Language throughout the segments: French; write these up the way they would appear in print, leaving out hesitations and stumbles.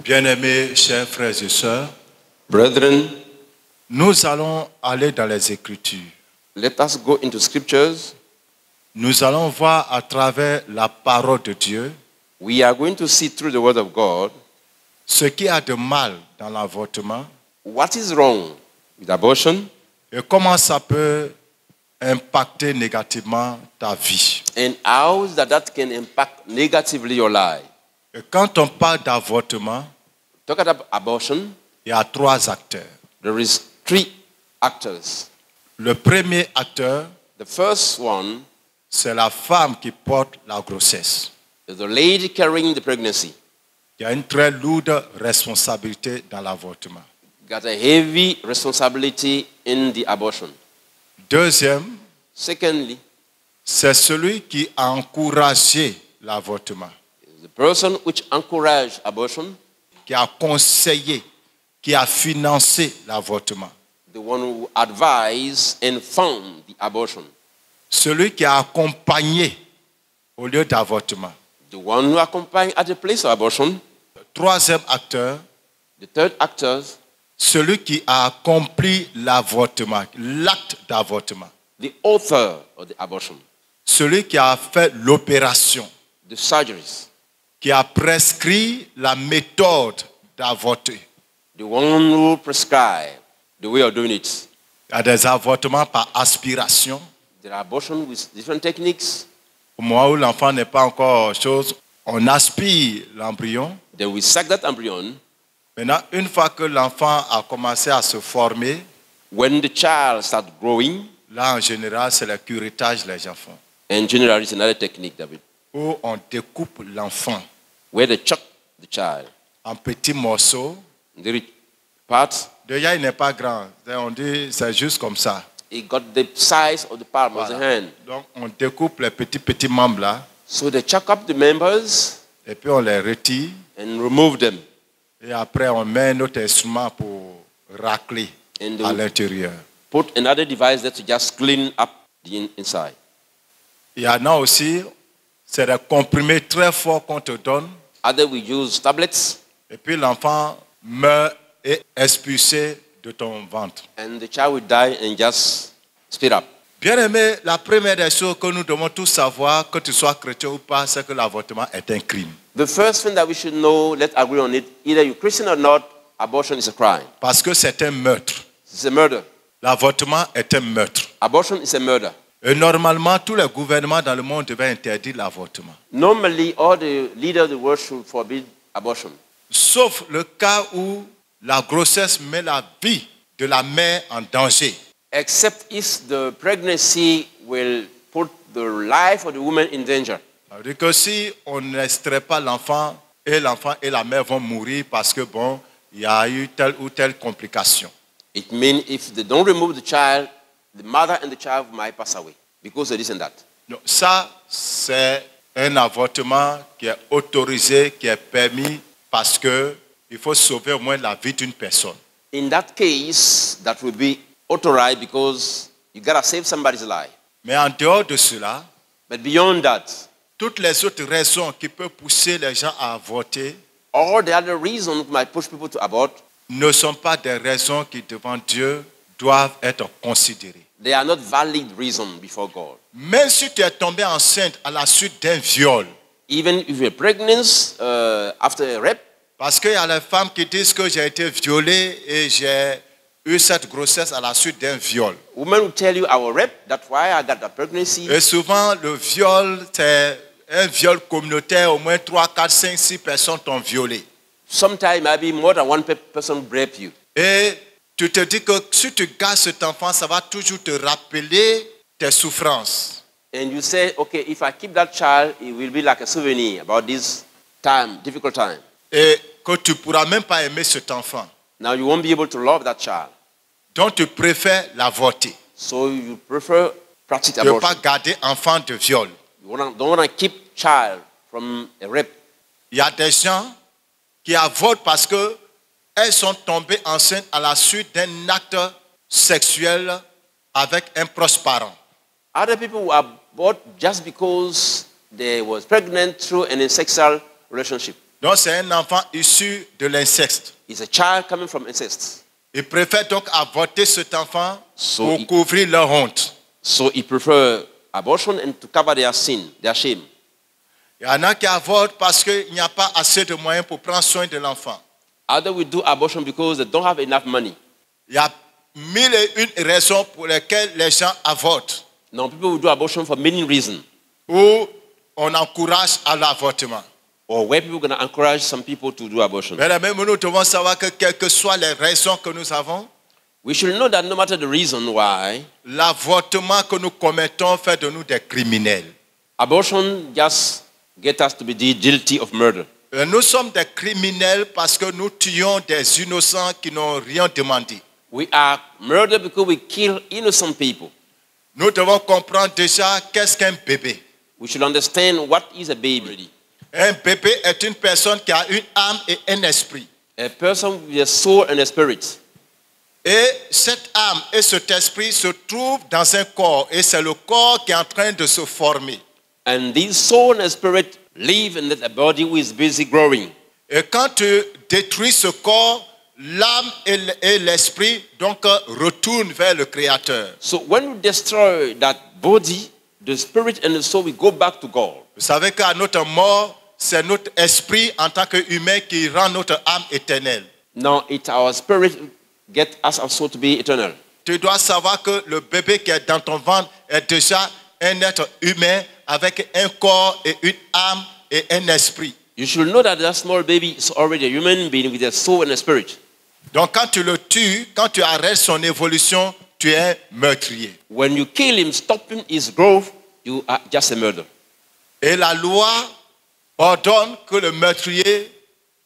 Bien-aimés, chers frères et sœurs, Brethren, nous allons aller dans les Écritures. let us go into scriptures. Nous allons voir à travers la parole de Dieu We are going to see through the word of God ce qui a de mal dans l'avortement what is wrong with abortion et comment ça peut impacter négativement ta vie. and how that can impact negatively your life. Et quand on parle d'avortement, Talk about abortion, il y a trois acteurs. there is three actors. Le premier acteur, The first one c'est la femme qui porte la grossesse. is the lady carrying the pregnancy. Il y a une très lourde responsabilité dans l'avortement. Got a heavy responsibility in the abortion. Deuxième, Secondly, c'est celui qui a encouragé l'avortement, the person which encouraged abortion, qui a conseillé, qui a financé l'avortement. the one who advised and found the abortion, Celui qui a accompagné au lieu d'avortement. the one who accompanied at the place of abortion. Troisième acteur, The third actor, celui qui a accompli l'avortement, l'acte d'avortement. the author of the abortion, Celui qui a fait l'opération, the surgeries, qui a prescrit la méthode d'avorter. the one who prescribed the way of doing it. Il y a des avortements par aspiration, There are abortions with different techniques. au moment où l'enfant n'est pas encore chose, on aspire l'embryon. Then we suck that embryo. Maintenant, une fois que l'enfant a commencé à se former, When the child starts growing, là en général c'est le curettage les enfants, and generally it's another technique, David, où on découpe l'enfant where they chuck the child. en petits morceaux. The rich part, Déjà il n'est pas grand, on dit c'est juste comme ça. it got the size of the palm of the Voilà. hand. Donc on découpe les petits membres là, So they chuck up the members et puis on les retire, and remove them. et après on met un autre instrument pour racler And à they l'intérieur. put another device there to just clean up the inside. Il y en a aussi, c'est des comprimés très forts qu'on te donne, Other we use tablets, et puis l'enfant meurt et est expulsé de ton ventre. and the child will die and just spit up. Bien aimé, la première des choses que nous devons tous savoir, que tu sois chrétien ou pas, c'est que l'avortement est un crime. The first thing that we should know, let's agree on it, either you're Christian or not, abortion is a crime. Parce que c'est un meurtre. It's a murder. L'avortement est un meurtre. Abortion is a murder. Et normalement, tous les gouvernements dans le monde devaient interdire l'avortement. Normally, all the leaders of the world should forbid abortion. Sauf le cas où la grossesse met la vie de la mère en danger. Except if the pregnancy will put the life of the woman in danger. Ça veut dire que si on n'extrait pas l'enfant et la mère vont mourir parce que bon, il y a eu telle ou telle complication. It means if they don't remove the child, the mother and the child might pass away because of this and that. Donc, ça, c'est un avortement qui est autorisé, qui est permis parce que il faut sauver au moins la vie d'une personne. In that case, that will be authorized because you gotta save somebody's life. Mais en dehors de cela, But beyond that, toutes les autres raisons qui peuvent pousser les gens à avorter all the other reasons might push people to abort, ne sont pas des raisons qui, devant Dieu, doivent être considérées. they are not valid reasons before God. Même si tu es tombé enceinte à la suite d'un viol, Even if you're pregnant after a rape, parce qu'il y a les femmes qui disent que j'ai été violée et j'ai eu cette grossesse à la suite d'un viol. women will tell you I was raped, that's why I got that pregnancy. Et souvent, le viol, c'est un viol communautaire, au moins 3, 4, 5, 6 personnes t'ont violé. Sometimes maybe more than one person raped you. Et tu te dis que si tu gardes cet enfant, ça va toujours te rappeler tes souffrances. And you say, okay, if I keep that child, it will be like a souvenir about this time, difficult time. Et que tu ne pourras même pas aimer cet enfant. Now you won't be able to love that child. Donc tu préfères l'avorter. So you prefer practice Tu ne veux pas abortion. garder enfant de viol. You don't want to keep child from a rape. Il y a des gens qui avortent parce qu'elles sont tombées enceintes à la suite d'un acte sexuel avec un proche parent. Other people who abort just because they was pregnant through an sexual relationship. Donc c'est un enfant issu de l'inceste. It's a child coming from incest. Ils préfèrent donc avorter cet enfant So pour he- couvrir leur honte. So he prefer abortion and to cover their sin, their shame. Il y en a qui avortent parce qu'il n'y a pas assez de moyens pour prendre soin de l'enfant. Others will do abortion because they don't have enough money. Il y a 1001 raisons pour lesquelles les gens avortent. Now, people will do abortion for many reasons. Ou on encourage à l'avortement. Or where people are going to encourage some people to do abortion. Mais même nous devons savoir que quelles que soient les raisons que nous avons, We should know that no matter the reason why, l'avortement que nous commettons fait de nous des criminels. abortion just gets us to be guilty of murder. Nous sommes des criminels parce que nous tuons des innocents qui n'ont rien demandé. We are murdered because we kill innocent people. Nous devons comprendre déjà qu'est-ce qu'un bébé. We should understand what is a baby. Un bébé est une personne qui a une âme et un esprit. A person with a soul and a spirit. Et cette âme et cet esprit se trouvent dans un corps. Et c'est le corps qui est en train de se former. And this soul and spirit live in that body who is busy growing. Et quand tu détruis ce corps, l'âme et l'esprit donc retournent vers le Créateur. So when you destroy that body, the spirit and the soul will go back to God. Vous savez qu'à notre mort, c'est notre esprit en tant qu'humain qui rend notre âme éternelle. Now it's our spirit get us also to be eternal. Tu dois savoir que le bébé qui est dans ton ventre est déjà un être humain avec un corps et une âme et un esprit. You should know that that small baby is already a human being with a soul and a spirit. Donc quand tu le tues, quand tu arrêtes son évolution, tu es un meurtrier. When you kill him, stopping his growth, you are just a murderer. Et la loi ordonne que le meurtrier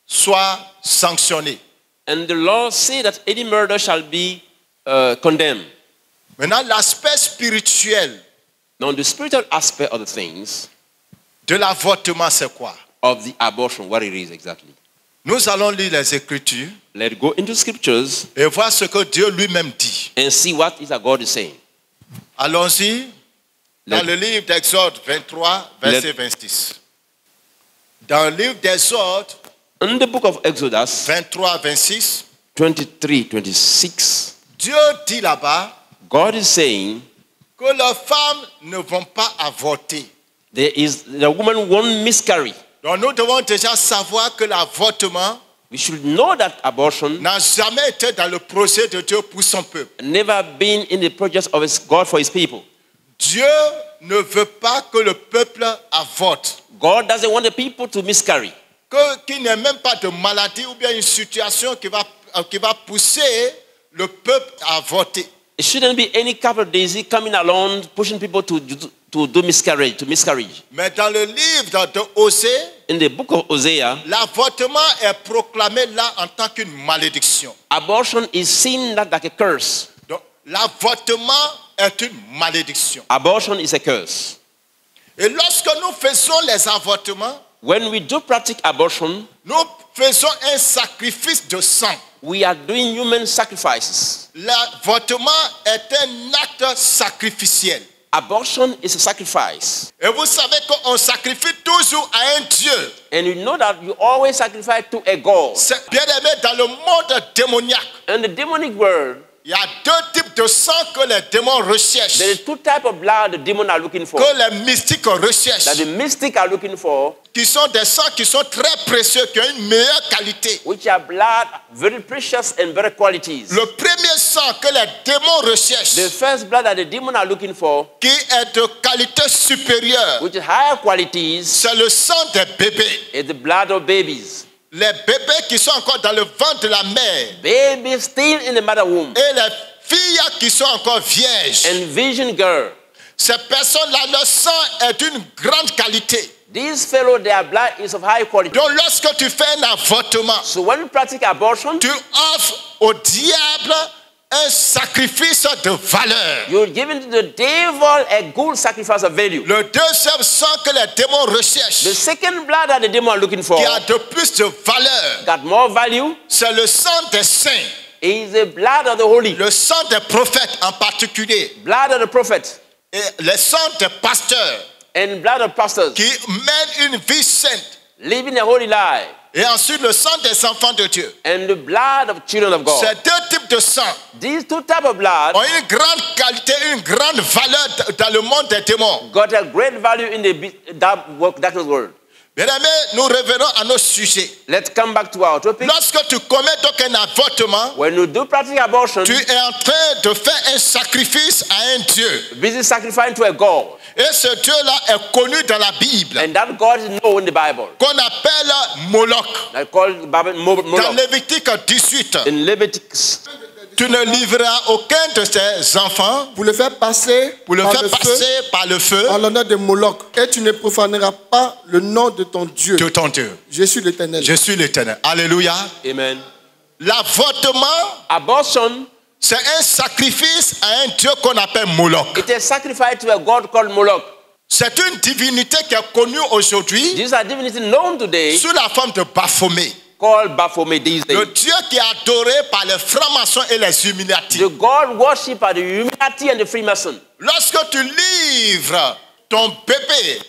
soit sanctionné. And the law say that any murder shall be condemned. Maintenant, l'aspect spirituel Now, the spiritual aspect of the things de l'avortement, c'est quoi? of the abortion, what it is exactly. Nous allons lire les Écritures Let's go into scriptures et voir ce que Dieu lui-même dit. and see what is that God is saying. Allons-y dans Let- le livre d'Exode 23, verset 26. Dans le livre d'Exode In the book of Exodus 23, 26, 23, 26, Dieu dit là-bas God is saying que les femmes ne vont pas avorter. the woman won't miscarry. Donc nous devons déjà savoir que l'avortement We should know that abortion n'a jamais été dans le projet de Dieu pour son peuple. never been in the project of God for his people. Dieu ne veut pas que le peuple avorte. God doesn't want the people to miscarry. Qu'il n'y ait même pas de maladie ou bien une situation qui va pousser le peuple à avorter. It shouldn't be any couple of disease coming along pushing people to do miscarriage. Mais dans le livre de Osée, In the book of Hosea, l'avortement est proclamé là en tant qu'une malédiction. abortion is seen like a curse. Donc l'avortement est une malédiction. Abortion is a curse. Et lorsque nous faisons les avortements, When we do practice abortion, nous faisons un sacrifice de sang. we are doing human sacrifices. L'avortement est un acte sacrificiel. Abortion is a sacrifice. Et vous savez qu'on sacrifie toujours à un Dieu. And you know that you always sacrifice to a God. C'est bien aimé dans le monde démoniaque. In the demonic world, Il y a deux types de sang que les démons recherchent, there is two types of blood the demons are looking for. que les mystiques recherchent, That the mystics are looking for, qui sont des sangs qui sont très précieux, qui ont une meilleure qualité. which are blood, very precious and very qualities. Le premier sang que les démons recherchent, The first blood that the demons are looking for, qui est de qualité supérieure, which is higher qualities, c'est le sang des bébés. is the blood of babies. Les bébés qui sont encore dans le ventre de la mère Babies still in the mother womb. et les filles qui sont encore vierges. And virgin girl. Ces personnes-là, leur sang est d'une grande qualité. These fellow, their blood is of high quality. Donc lorsque tu fais un avortement, So when you practice abortion, tu offres au diable un sacrifice de valeur. you're giving to the devil a good sacrifice of value. Le deuxième sang que les démons The recherchent, second blood that the demons are looking for qui a de plus de valeur, got more value c'est le sang des saints, is the blood of the holy, le sang des prophètes en particulier, blood of the prophet, et le sang des pasteurs and blood of pastors qui mènent une vie sainte. living a holy life. Et ensuite, le sang des enfants de Dieu. and the blood of children of God. Ces deux types de sang These two types of blood ont une grande qualité, une grande valeur dans le monde des démons. got a great value in the darkness world. Bien-aimés, nous revenons à nos sujets. Let's come back to our topic. Lorsque tu commets donc un avortement, When you do practical abortion, tu es en train de faire un sacrifice à un Dieu. busy sacrificing to a God. Et ce Dieu-là est connu dans la Bible, And that God is known in the Bible. qu'on appelle Moloch. That called Dans Moloch. Lévitique 18, In Leviticus, tu ne livreras aucun de tes enfants Pour le faire passer pour le par faire le feu, passer par le feu en l'honneur de Moloch. Et tu ne profaneras pas le nom de ton Dieu. de ton Dieu. Je suis l'Éternel. Je suis l'Éternel. Alléluia. amen. L'avortement, Abortion, c'est un sacrifice à un Dieu qu'on appelle Moloch. it is sacrifice to a God called Moloch. C'est une divinité qui est connue aujourd'hui These are divinities known today sous la forme de Baphomet. called Baphomet these Le days. Dieu qui est adoré par les francs-maçons et les Illuminati. The God worshipped by the Illuminati and the Freemason. Lorsque tu livres ton bébé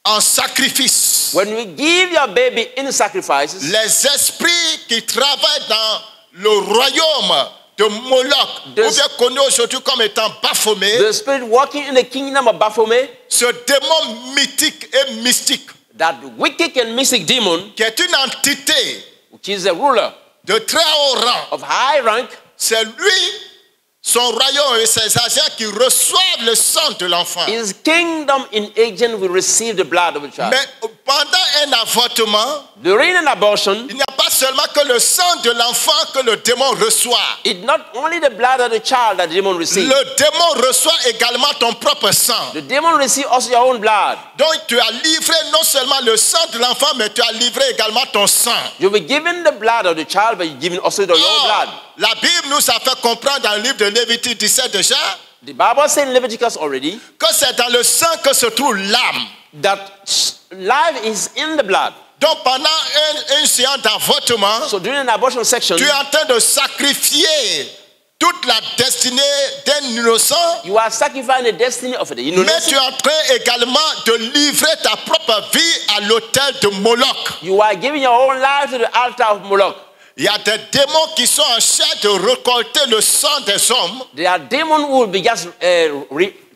en sacrifice, When we give your baby in sacrifices, les esprits qui travaillent dans le royaume de Moloch, ou bien connu aujourd'hui comme étant Baphomet, the spirit working in the kingdom of Baphomet, ce démon mythique et mystique, that wicked and mystic demon, qui est une entité which is a ruler de très haut rang, of high rank, c'est lui, son royaume et ses agents qui reçoivent le sang de l'enfant. his kingdom in agent will receive the blood of the child. Mais pendant un avortement, During an abortion, il n'y a pas seulement que le sang de l'enfant que le démon reçoit. it's not only the blood of the child that the demon receives. Le démon reçoit également ton propre sang. The demon receives also your own blood. Donc tu as livré non seulement le sang de l'enfant, mais tu as livré également ton sang. You'll be given the blood of the child, but you're given also your own Or, blood. la Bible nous a fait comprendre dans le livre de Lévitique 17 déjà The Bible says in Leviticus already que c'est dans le sang que se trouve l'âme. that life is in the blood. Donc pendant une séance d'avortement, So during an abortion section, tu es en train de sacrifier toute la destinée d'un innocent, you are sacrificing the destiny of the mais innocent. tu es en train également de livrer ta propre vie à l'autel de Moloch. You are giving your own life to the altar of Moloch. Il y a des démons qui sont en charge de récolter le sang des hommes, There are demons who will be just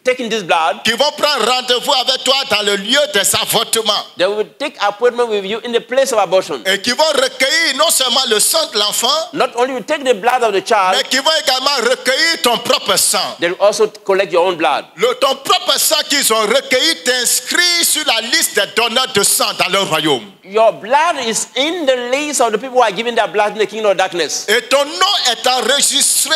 taking this blood. qui vont prendre rendez-vous avec toi dans le lieu des avortements They will take appointment with you in the place of abortion. et qui vont recueillir non seulement le sang de l'enfant, Not only will take the blood of the child, mais qui vont également recueillir ton propre sang. they will also collect your own blood. Ton propre sang qu'ils ont recueilli t'inscrit sur la liste des donneurs de sang dans leur royaume. Your blood is in the list of the people who are giving their blood in the kingdom of darkness. Et ton nom est enregistré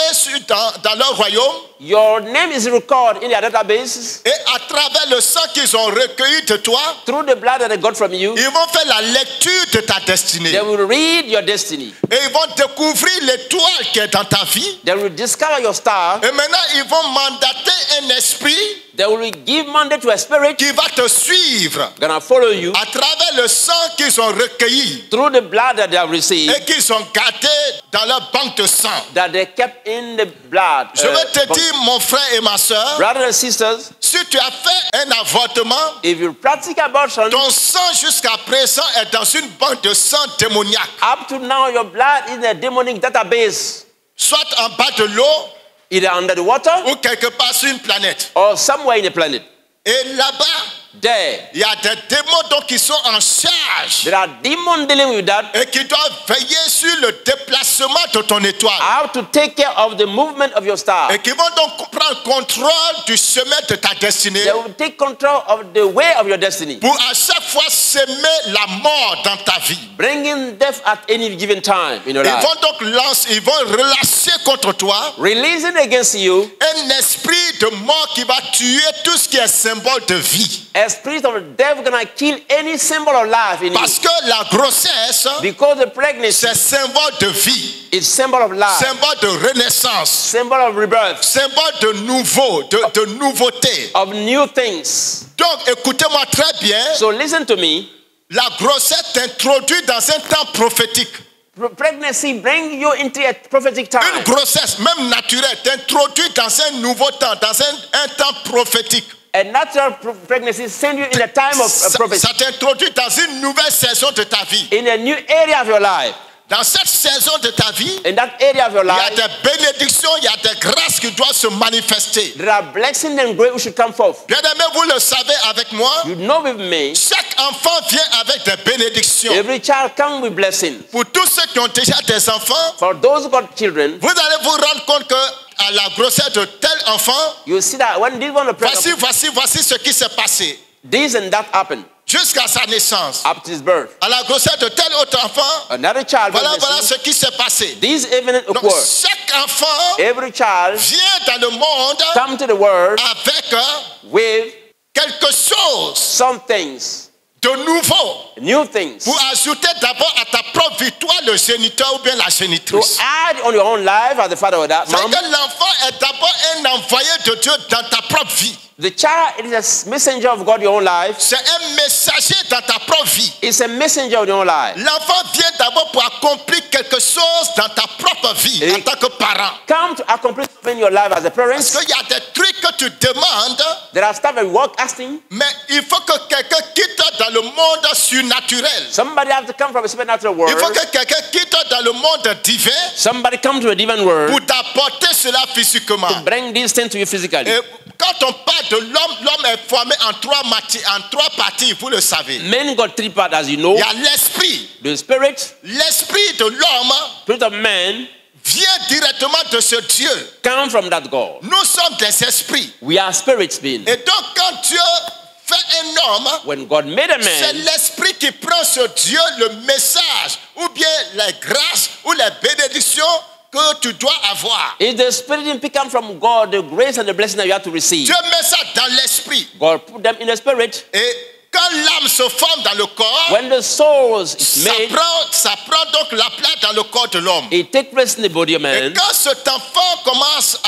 dans leur royaume. Your name is recorded in their databases. Et à travers le sang qu'ils ont recueilli de toi, Through the blood that they got from you, ils vont faire la lecture de ta destinée. they will read your destiny. Et ils vont découvrir l'étoile qui est dans ta vie. They will discover your star. Et maintenant, ils vont mandater un esprit They will give mandate to a spirit qui va te suivre gonna follow you à travers le sang qu'ils ont recueilli through the blood that they have received, et qu'ils ont gardé dans leur banque de sang. that they kept in the blood. Je vais te dire, mon frère et ma soeur, Brothers and sisters, si tu as fait un avortement, if you practice abortion, ton sang jusqu'à présent est dans une banque de sang démoniaque, up to now your blood is in a demonic database, soit en bas de l'eau either under the water ou quelque part sur une planète. or somewhere in the planet. Et là-bas, There, il y a des démons donc qui sont en charge there are demons dealing with that. et qui doivent veiller sur le déplacement de ton étoile. How to take care of the movement of your star. Et qui vont donc prendre contrôle du chemin de ta destinée They will take control of the way of your destiny, pour à chaque fois s'aimer la mort dans ta vie. bringing death at any given time in your Ils life, vont donc ils vont relâcher contre toi releasing against you un esprit de mort qui va tuer tout ce qui est symbole de vie. a spirit of death gonna kill any symbol of life in you, Parce que la grossesse, because the pregnancy c'est symbole de vie, is symbol of life, symbole de renaissance, symbol of rebirth, symbole de nouveau, de nouveauté. of new things. Donc écoutez-moi très bien, So listen to me. la grossesse t'introduit dans un temps prophétique. Pregnancy bring you into a prophetic Une time. grossesse, même naturelle, t'introduit dans un nouveau temps, dans un temps prophétique. A natural pregnancy sends you in a time of prophecy. Ça t'introduit dans une nouvelle saison de ta vie. In a new area of your life. Dans cette saison de ta vie, In that area of your il y a life, des bénédictions, il y a des grâces qui doivent se manifester. there are blessings and grace which should come forth. Bien-aimés, vous le savez avec moi, You know with me, chaque enfant vient avec des bénédictions. every child comes with blessings. Pour tous ceux qui ont déjà des enfants, For those who got children, vous allez vous rendre compte que à la grossesse de tel enfant, you see that when this one voici ce qui s'est passé this and that happened jusqu'à sa naissance. up to his birth. À la grossesse de tel autre enfant, Another child, got voilà blessings. ce qui s'est passé. These evident Donc, occur. chaque enfant Every child vient dans le monde come to the world avec with quelque chose some things, de nouveau new things, pour ajouter d'abord à ta propre vie, toi le géniteur ou bien la to génitrice. add on your own life as the father of that C'est mom. que l'enfant est d'abord un envoyé de Dieu dans ta propre vie. The child is a messenger of God in your own life. C'est un messager dans ta propre vie. It's a messenger of your own life. L'enfant vient d'abord pour accomplir quelque chose dans ta propre vie Et- en tant que parent. Come to accomplish something in your life as a parent. Parce qu'il y a des trucs que tu demandes, There are stuff that we work asking. mais il faut que quelqu'un quitte dans le monde surnaturel. Somebody has to come from a supernatural Il faut world. que quelqu'un quitte dans le monde divin Somebody come to a divine world pour t'apporter cela physiquement. to bring these things to you physically. Et quand on parle de l'homme, l'homme est formé en trois parties, vous le savez. Men got three parts, as you know. Il y a l'esprit. The spirit, L'esprit de l'homme spirit of man, vient directement de ce Dieu. come from that God. Nous sommes des esprits. We are spirits beings. Et donc quand Dieu fait un homme, When God made a c'est man, l'esprit qui prend sur Dieu le message ou bien les grâces ou les bénédictions que tu dois avoir. it's the spirit that pick from God, the grace and the blessing that you have to receive. Dieu met ça dans l'esprit. God put them in the spirit. Et quand l'âme se forme dans le corps, When the soul is made, ça prend donc la place dans le corps de l'homme. it takes place in the body of Et man. quand cet enfant commence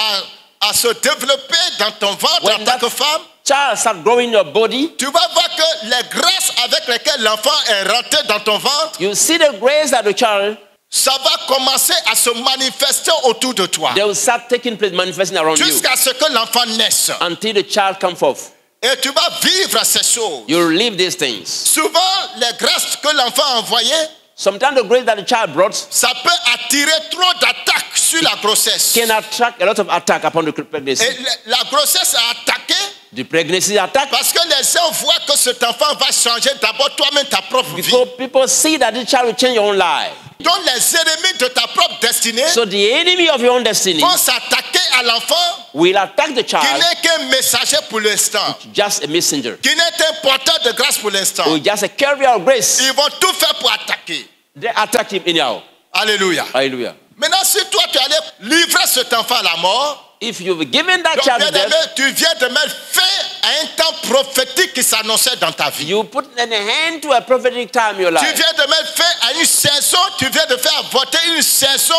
à se développer dans ton ventre When en tant that que femme, child start growing in your body, tu vas voir que les grâces avec lesquelles l'enfant est rentré dans ton ventre, you see the grace that the child, ça va commencer à se manifester autour de toi. they will start taking place, manifesting around you Jusqu'à ce que l'enfant naisse. until the child come forth. Et tu vas vivre ces choses. You will live these things. Souvent, les grâces que l'enfant a envoyées, Sometimes the grace that the child brought ça peut attirer trop d'attaques sur la grossesse. can attract a lot of attack upon the pregnancy. Et la grossesse a attaqué The pregnancy attack, parce que les gens voient que cet enfant va changer d'abord toi-même ta propre vie. because people see that the child will change your own life. Donc les ennemis de ta propre destinée So the enemy of your own destiny vont s'attaquer à l'enfant will attack the qui child, n'est qu'un messager pour l'instant, just a messenger, qui n'est qu'un porteur de grâce pour l'instant. or just a carrier of grace. Ils vont tout faire pour attaquer. They attack him anyhow. Alléluia. Hallelujah. Maintenant, si toi tu allais livrer cet enfant à la mort, If you've given that donc, child bien-aimé, death, tu viens de mettre fin à un temps prophétique qui s'annonçait dans ta vie. you put an hand to a prophetic time in your Tu life. viens de mettre fin à une saison, tu viens de faire avorter une saison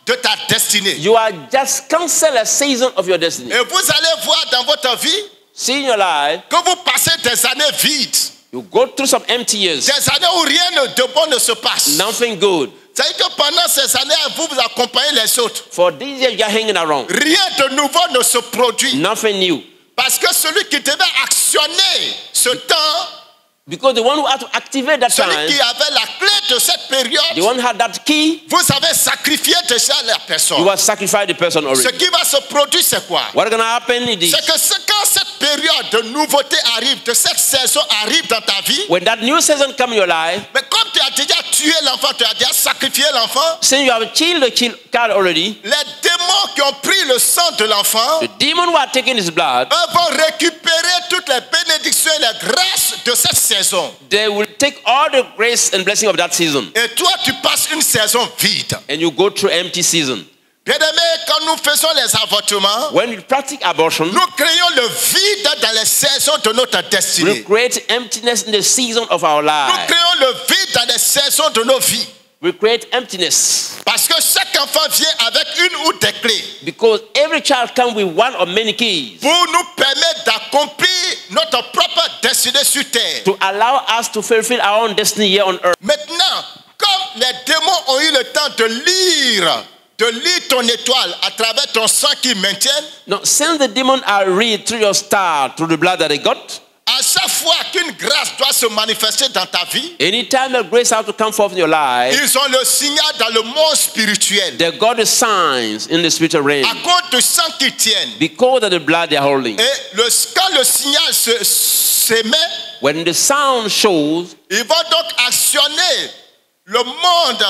de ta destinée. You are just cancel a season of your destiny. Et vous allez voir dans votre vie See in your life, que vous passez des années vides, you go through some empty years, des années où rien de bon ne se passe. nothing good. C'est-à-dire que pendant ces années, vous vous accompagnez les autres. For these years, you're hanging around. Rien de nouveau ne se produit. Nothing new. Parce que celui qui devait actionner ce temps, Because the one who had to activate that celui time, qui avait la clé de cette the période, one who had that key, vous avez sacrifié déjà la you personne. have sacrificed the person Ce already. qui va se produire, c'est quoi? What's going to happen is C'est this. que quand cette période de nouveauté arrive, de cette saison arrive dans ta vie, When that new season comes in your life, mais comme tu as déjà tué l'enfant, tu as déjà sacrifié l'enfant, since you have killed the child already, les démons qui ont pris le sang de l'enfant, the demon who had taken his blood, eux vont récupérer toutes les bénédictions et les grâces de cette saison. they will take all the grace and blessing of that season, Et toi, tu passes une saison vide. and you go through empty season. Bien-aimé, quand nous faisons les avortements, When we practice abortion, nous créons le vide dans les saisons de notre we destinée. create emptiness in the season of our Nous life. créons le vide dans les saisons de nos vies. We create emptiness Parce que chaque enfant vient avec une ou des clés because every child comes with one or many keys pour nous permettre d'accomplir notre propre destinée sur terre. to allow us to fulfill our own destiny here on earth. Maintenant, comme les démons ont eu le temps de lire de lire ton étoile à travers ton sang qui maintient, Now, since the demons are read through your star, through the blood that they got, à chaque fois qu'une grâce doit se manifester dans ta vie, anytime the grace has to come forth in your life, ils ont le signal dans le monde spirituel. they got the signs in the spiritual realm À cause du sang qu'ils tiennent. because of the blood they're holding. Et quand le signal s'émet, When the sound shows, ils vont donc actionner le monde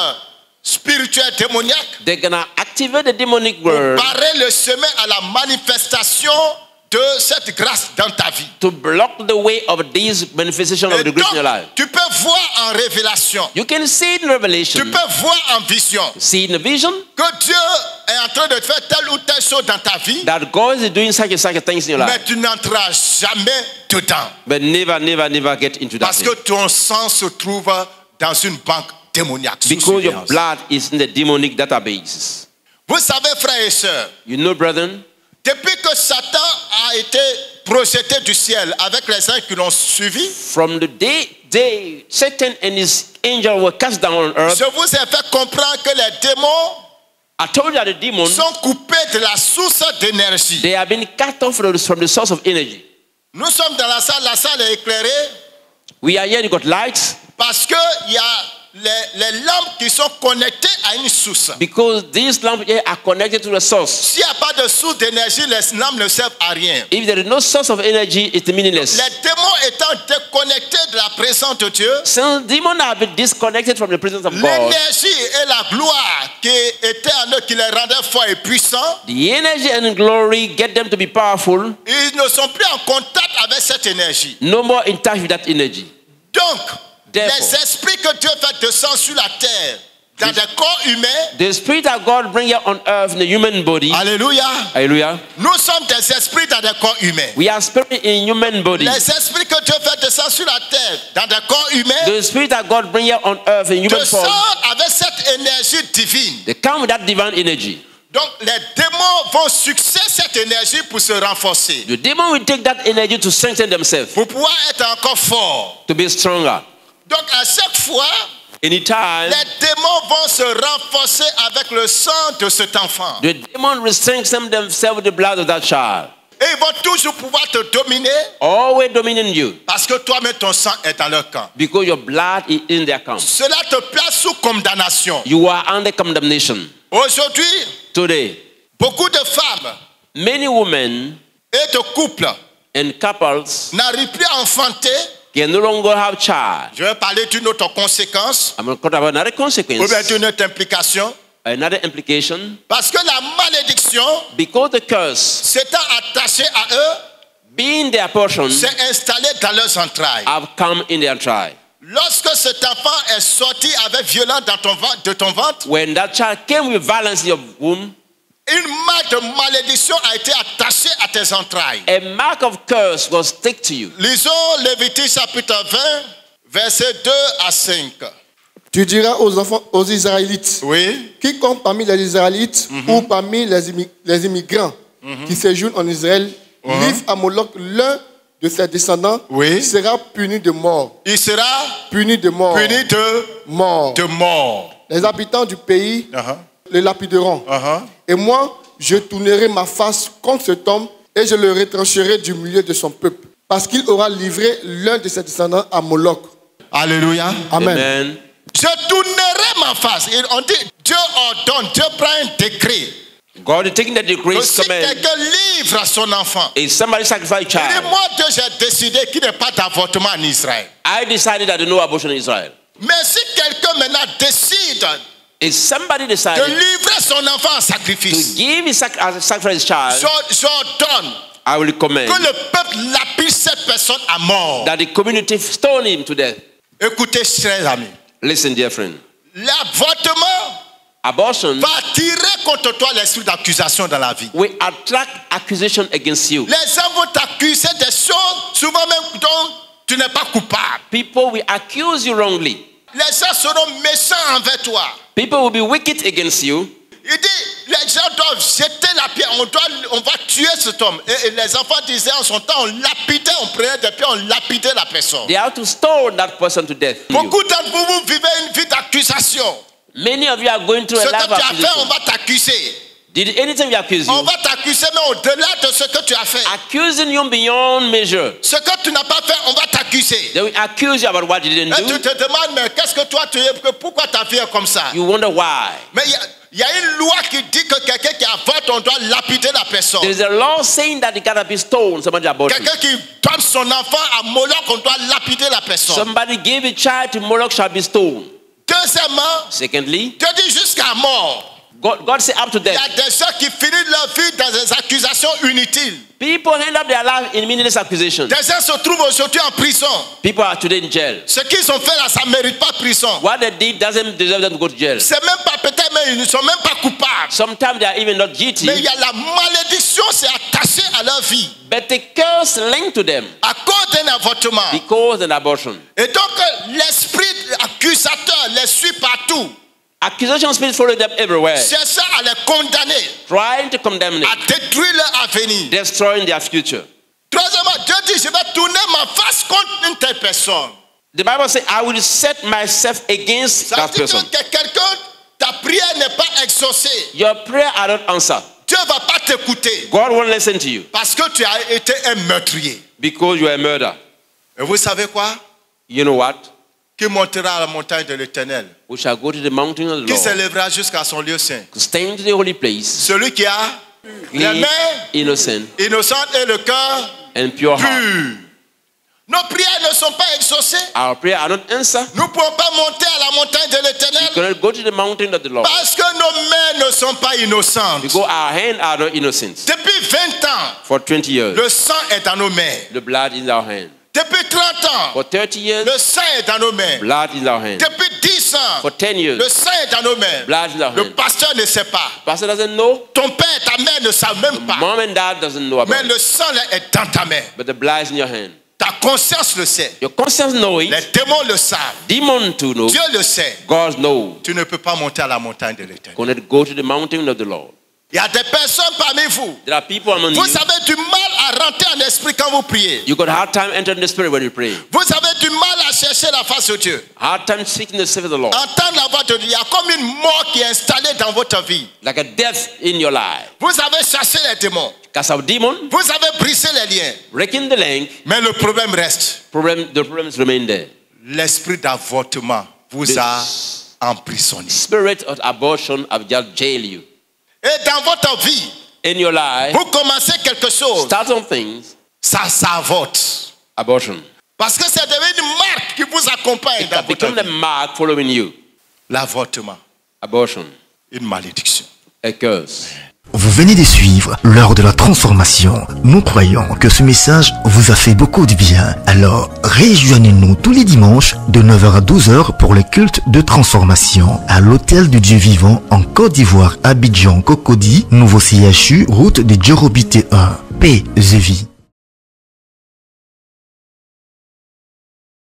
spirituel démoniaque they're gonna activate the demonic pour word barrer le chemin à la manifestation de cette grâce dans ta vie. to block the way of this manifestation of Et the grace in your donc, life. tu peux voir en révélation, You can see it in tu Revelation, peux voir en vision see in the vision que Dieu est en train de faire telle ou telle chose dans ta vie, that God is doing such and things in your mais life, tu n'entreras jamais dedans. but never get into that Parce thing. que ton sang se trouve dans une banque démoniaque. sous Because your surveillance. blood is in the demonic database. Vous savez, frères et sœurs, You know, brethren, depuis que Satan a été projeté du ciel avec les uns qui l'ont suivi, from the day Satan and his angel were cast down on earth, je vous ai fait comprendre que les démons I told you that the demons, sont coupés de la source d'énergie. they have been cut off from the source of energy. Nous sommes dans la salle est éclairée We are here, you got lights, parce qu'il y a les lampes qui sont connectées à une source. because these lamps here are connected to the source. S'il n'y a pas de source d'énergie, les lampes ne servent à rien. If there is no source of energy, it's meaningless. Les démons étant déconnectés de la présence de Dieu, Since demons have been disconnected from the presence of God, l'énergie et la gloire qui était en eux, qui les rendait forts et puissants, the energy and glory get them to be powerful, ils ne sont plus en contact avec cette énergie. no more in touch with that energy. Donc, Therefore, les esprits que Dieu fait descendre sur la terre, dans des corps humains, the Spirit of God bring here on earth in the human body. alléluia, Hallelujah. nous sommes des esprits dans des corps humains. We are spirit in human body. Les esprits que Dieu fait descendre sur la terre, dans des corps humains, The Spirit of God bring here on earth in human form. descendent avec cette énergie divine. They come with that divine energy. Donc, les démons vont succéder cette énergie pour se renforcer, The demon will take that energy to strengthen themselves, pour pouvoir être encore forts. to be stronger. Donc, à chaque fois, Anytime, les démons vont se renforcer avec le sang de cet enfant. the demon will strengthen themselves with the blood of that child. Et ils vont toujours pouvoir te dominer Always dominating you, parce que toi-même, ton sang est dans leur camp. because your blood is in their camp. Cela te place sous condamnation. You are under condemnation. Aujourd'hui, Today, beaucoup de femmes many women et de couples and couples n'arrivent plus à enfanter. can no longer have child. Je vais parler d'une autre conséquence I'm going to talk about another ou bien consequence, d'une autre implication. another implication. Parce que la malédiction Because the curse, s'étant attachée à eux, being their portion, s'est installée dans leurs entrailles. have come in their tribe. Lorsque cet enfant est sorti avec violence de ton ventre, When that child came with violence in your womb, une marque de malédiction a été attachée à tes entrailles. a mark of curse was stick to you. Lisons Lévitique chapitre 20, versets 2 à 5. Tu diras aux enfants, aux Israélites, Oui. quiconque parmi les Israélites ou parmi les immigrants qui séjournent en Israël livre à Moloch l'un de ses descendants, Oui. sera puni de mort. Il sera Puni de mort. puni Mort. de mort. Les habitants du pays le lapideront. Et moi, je tournerai ma face contre cet homme et je le retrancherai du milieu de son peuple. Parce qu'il aura livré l'un de ses descendants à Moloch. Alléluia. Amen. Amen. Je tournerai ma face. Et on dit, Dieu ordonne, Dieu prend un décret. God is taking the Que decree si command. quelqu'un livre son enfant, If somebody sacrifice il dit, child, moi Dieu, j'ai décidé qu'il n'y ait pas d'avortement en Israël. I decided that there no abortion in Israel. Mais si quelqu'un maintenant décide If somebody de decided livrer son enfant en to sacrifice, give his as a sacrifice child, j'ordonne I will que command le peuple lapide cette personne à mort. that the community stone him to death. Écoutez, chers amis, Listen, dear friend. l'avortement Abortion va attirer contre toi l'esprit d'accusation dans la vie. will attract accusation against you. Les gens vont t'accuser des choses, souvent même dont tu n'es pas coupable. People will accuse you wrongly. Les gens seront méchants envers toi. People will be wicked against you. Il dit, les gens doivent jeter la pierre, on va tuer cet homme. Et les enfants disaient en son temps, on lapidait, on prenait des pierres, on lapidait la personne. They have to stone that person to death. Beaucoup d'entre vous, vous vivez une vie d'accusation. Many of you are going through Ce a life que tu as fait, on accusation. va t'accuser. Did anything accuse On you? va t'accuser, mais au-delà de ce que tu as fait. Accusing you beyond measure. Ce que tu n'as pas fait, on va t'accuser. They will accuse you about what you didn't Et tu do. te demandes, mais qu'est-ce que toi tu es, pourquoi ta vie est comme ça? You wonder why. Mais il y a une loi qui dit que quelqu'un qui avorte, on doit lapider la personne. There is a law saying that it gotta be stoned. Somebody aborted. Quelqu'un qui donne son enfant à Moloch, on doit lapider la personne. Somebody gave a child to Moloch shall be stoned. Deuxièmement, Secondly, Dieu dit jusqu'à mort. God said up to Il y death. a des gens qui finissent leur vie dans des accusations inutiles. People end up their life in meaningless accusations. Des gens se trouvent aujourd'hui en prison. People are today in jail. Ce qu'ils ont fait là, ça ne mérite pas prison. What they did doesn't deserve them to go to jail. C'est même pas peut-être, mais ils ne sont même pas coupables. Sometimes they are even not guilty, Mais il y a la malédiction, c'est attaché à leur vie. but the curse linked to them À cause d'un avortement. because of an abortion. Et donc, l'esprit accusateur les suit partout. Accusation spirits follow them everywhere, Cherchant à les condamner, trying to condemn them, à détruire leur avenir. destroying their future. Troisièmement, Dieu dit, je vais tourner ma face contre une telle personne. The Bible says, I will set myself against Ça that veut dire person. que quelqu'un, ta prière n'est pas exaucée. Your prayer are not answered. Dieu ne va pas t'écouter God won't listen to you parce que tu as été un meurtrier. because you are a murderer. Et vous savez quoi? You know what? Qui montera à la montagne de l'Éternel? We shall go to the mountain of the Qui Lord, s'élèvera jusqu'à son lieu saint? staying to the holy place, Celui qui a les clean, mains innocent, innocentes et le cœur and pure heart. pur. Nos prières ne sont pas exaucées. Our prayer are not answered. Nous ne pouvons pas monter à la montagne de We l'Éternel cannot go to the mountain of the Lord parce que nos mains ne sont pas innocentes. because our hands are not innocent. Depuis 20 ans, For 20 years, le sang est dans nos mains. the blood is in our hand. Depuis 30 ans, For 30 years, le sang est dans nos mains. blood is in our hand. Depuis 10 ans, For 10 years, le sang est dans nos mains. blood is in our Le hand. pasteur ne sait pas. Pastor doesn't know. Ton père et ta mère ne savent même pas. Mom and dad doesn't know Mais about it. le sang là est dans ta main. But the blood is in your hand. Ta conscience le sait. Your conscience knows Les it. démons le savent. Demon to know. Dieu le sait. God knows. Tu ne peux pas monter à la montagne de l'Éternel. Cannot go to the mountain of the Lord. Il y a des personnes parmi vous. There are people among Vous you. avez du mal à rentrer en esprit quand vous priez. You got hard time entering the spirit when you pray. Vous avez du mal à chercher la face de Dieu. Hard time seeking the spirit of the Lord. Entendre la voix de Dieu. Il y a comme une mort qui est installée dans votre vie. Like a death in your life. Vous avez chassé les démons. Cast out demon, Vous avez brisé les liens. breaking the link. Mais le problème reste. The problems remain there. L'esprit d'avortement vous a emprisonné. Spirit of abortion have just jailed you. Et dans votre vie, In your life, vous commencez quelque chose. start on things, Ça avorte. abortion. Parce que c'est devenu une marque qui vous accompagne It dans has votre become the vie. mark following you. L'avortement, Abortion, une malédiction. a curse. Vous venez de suivre l'heure de la transformation. Nous croyons que ce message vous a fait beaucoup de bien. Alors, rejoignez-nous tous les dimanches de 9h à 12h pour le culte de transformation à l'Hôtel du Dieu Vivant en Côte d'Ivoire, Abidjan, Cocody, Nouveau CHU, route de Djorobité 1. Paix et vie.